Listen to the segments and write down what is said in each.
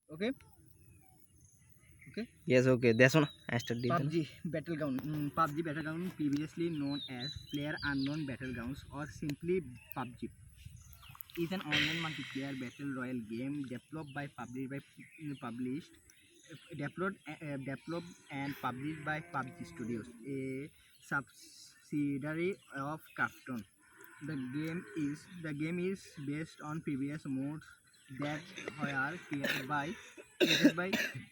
Okay, okay. Yes, okay. That's one. I studied then. PUBG Battleground, previously known as Player Unknown Battlegrounds or simply PUBG, is an online multiplayer battle royale game published, developed and published by PUBG Studios, a subsidiary of Krafton. The game is based on previous modes that were created by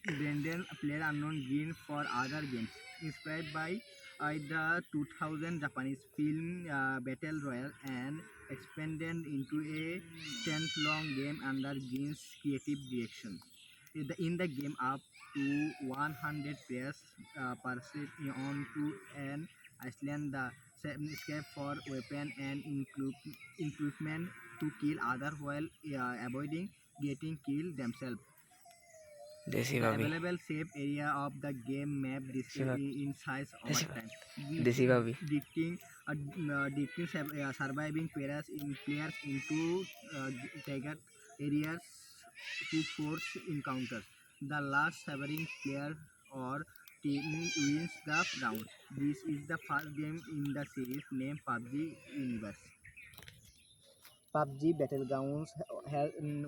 Brendan Player Unknown Green for other games, inspired by the 2000 Japanese film Battle Royale and expanded into a standalone game under Green's creative direction. In the game, up to 100 players proceed onto an island. The escape for weapon and equipment to kill others while avoiding getting killed themselves. Desi The Babi. available safe area of the game map Desi Babi. in size over Desi Babi. time, Desi Babi. dictating surviving players into target areas to force encounters. The last surviving player or team wins the round. This is the first game in the series named PUBG Universe. PUBG Battlegrounds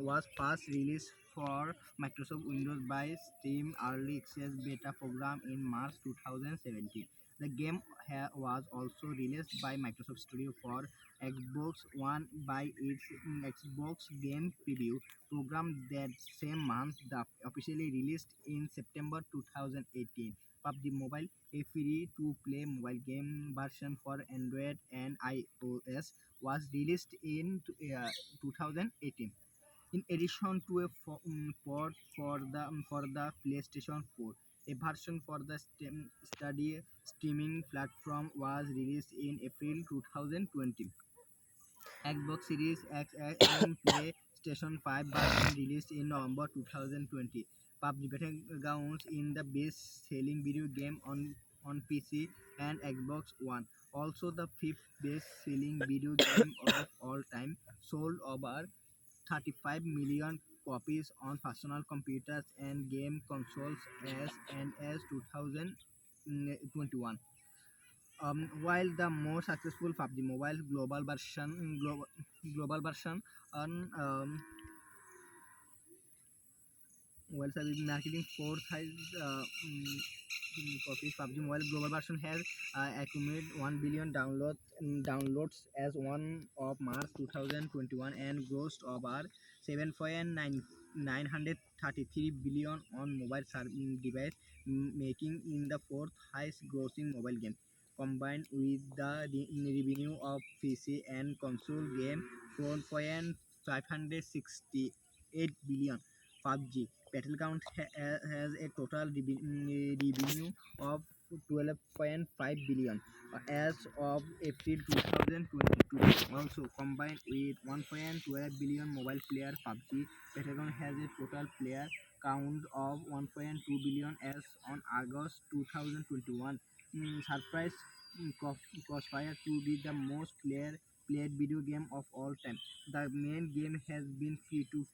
was first released for Microsoft Windows by Steam Early Access Beta program in March 2017. The game was also released by Microsoft Studio for Xbox One by its Xbox Game Preview program that same month. The officially released in September 2018. PUBG Mobile, a free-to-play mobile game version for Android and iOS, was released in 2018. In addition to a port for the PlayStation 4, a version for the study streaming platform was released in April 2020. Xbox Series X and PlayStation 5 version released in November 2020. PUBG Battlegrounds in the best-selling video game on PC and Xbox One. Also the fifth best-selling video game of all time, sold over 35 million copies on personal computers and game consoles as 2021. While the more successful PUBG Mobile global version on while serving marketing fourth highest copies, PUBG Mobile global version has accumulated 1 billion downloads as one of March 2021 and grossed over 7.933 billion on mobile device, making in the fourth highest grossing mobile game. Combined with the revenue of PC and console game, 4.568 billion. PUBG Battleground has a total revenue of 12.5 billion as of April 2022. Also, combined with 1.12 billion mobile player, PUBG Battleground has a total player count of 1.2 billion as on August 2021. Surprise Crossfire to be the most played video game of all time. The main game has been free to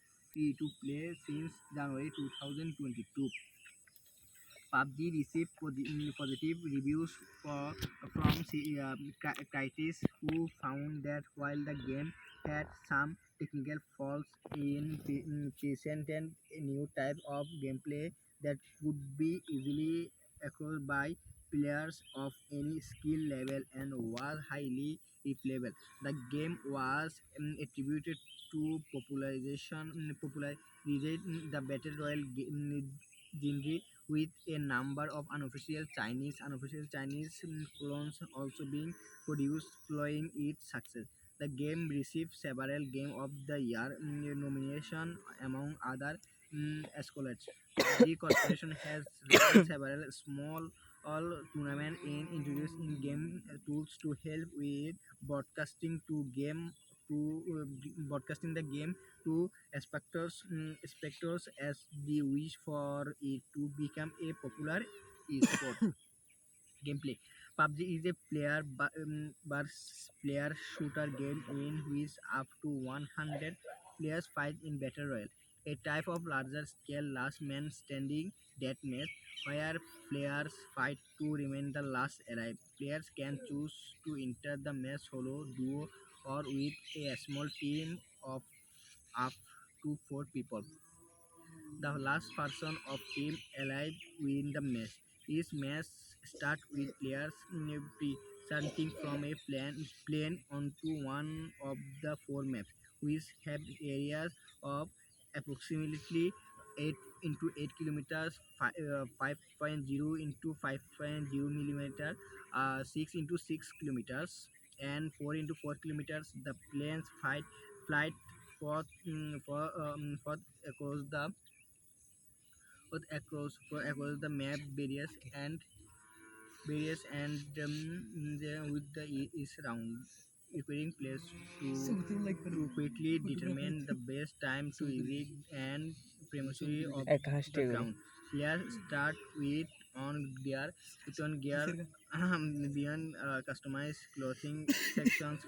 play since January 2022. PUBG received positive reviews from critics who found that while the game had some technical faults in presented a new type of gameplay that could be easily acquired by players of any skill level and was highly replayable. The game was attributed to popularization the battle royale genre with a number of unofficial Chinese clones also being produced following its success. The game received several Game of the Year nominations among other accolades. PUBG Corporation has run several small all tournaments and introduced in-game tools to help with broadcasting to game broadcasting the game to spectators as they wish for it to become a popular esport. Gameplay: PUBG is a versus player shooter game in which up to 100 players fight in battle royale. a type of larger scale last man standing deathmatch where players fight to remain the last alive. Players can choose to enter the match solo, duo, or with a small team of up to 4 people. The last person of team alive win the match. Each match start with players presenting from a plane onto one of the 4 maps, which have areas of approximately 8 into 8 kilometers, 5.0 into 5.0 millimeter, 6 into 6 kilometers, and 4 into 4 kilometers. The planes flight for across the across the map barriers and with the is round requiring players to quickly determine the best time to exit and prematurely of I can't the stay with ground. Players start with on gear beyond customized clothing sections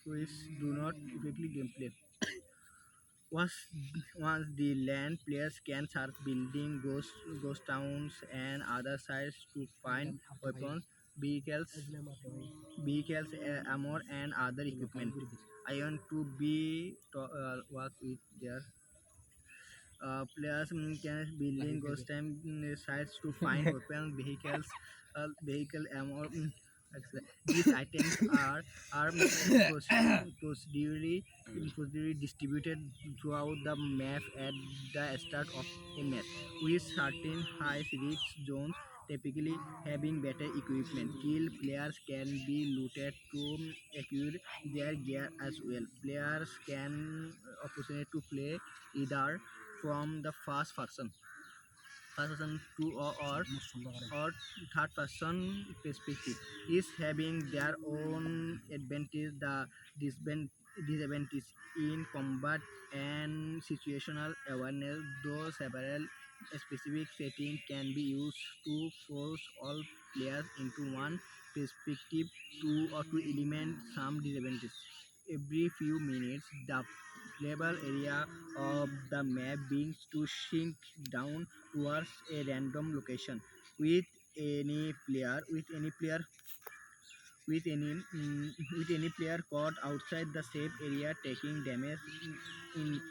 which do not quickly gameplay. Once, once the land players can search building, ghost towns, and other sites to find weapons, vehicles, armor, and other equipment. I want to be work with their players can building ghost time sites to find weapons, vehicle ammo. These items are procedurally distributed throughout the map at the start of a match, with certain high risk zones typically having better equipment. Kill players can be looted to acquire their gear as well. Players can opportunity to play either from the first person to or third person perspective is having their own advantage. The disadvantage in combat and situational awareness, though several specific settings can be used to force all players into one perspective to eliminate some disadvantages. Every few minutes, the playable area of the map begins to shrink down towards a random location with any player caught outside the safe area taking damage in,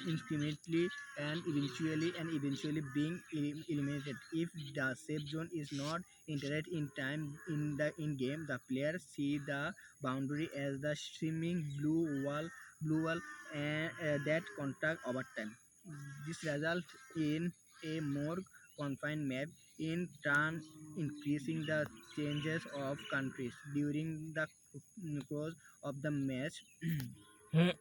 incrementally and eventually being eliminated. If the safe zone is not entered in time in game, the player see the boundary as the streaming blue wall and that contact over time. This results in a more confined map, in turn increasing the changes of countries during the course of the match. it.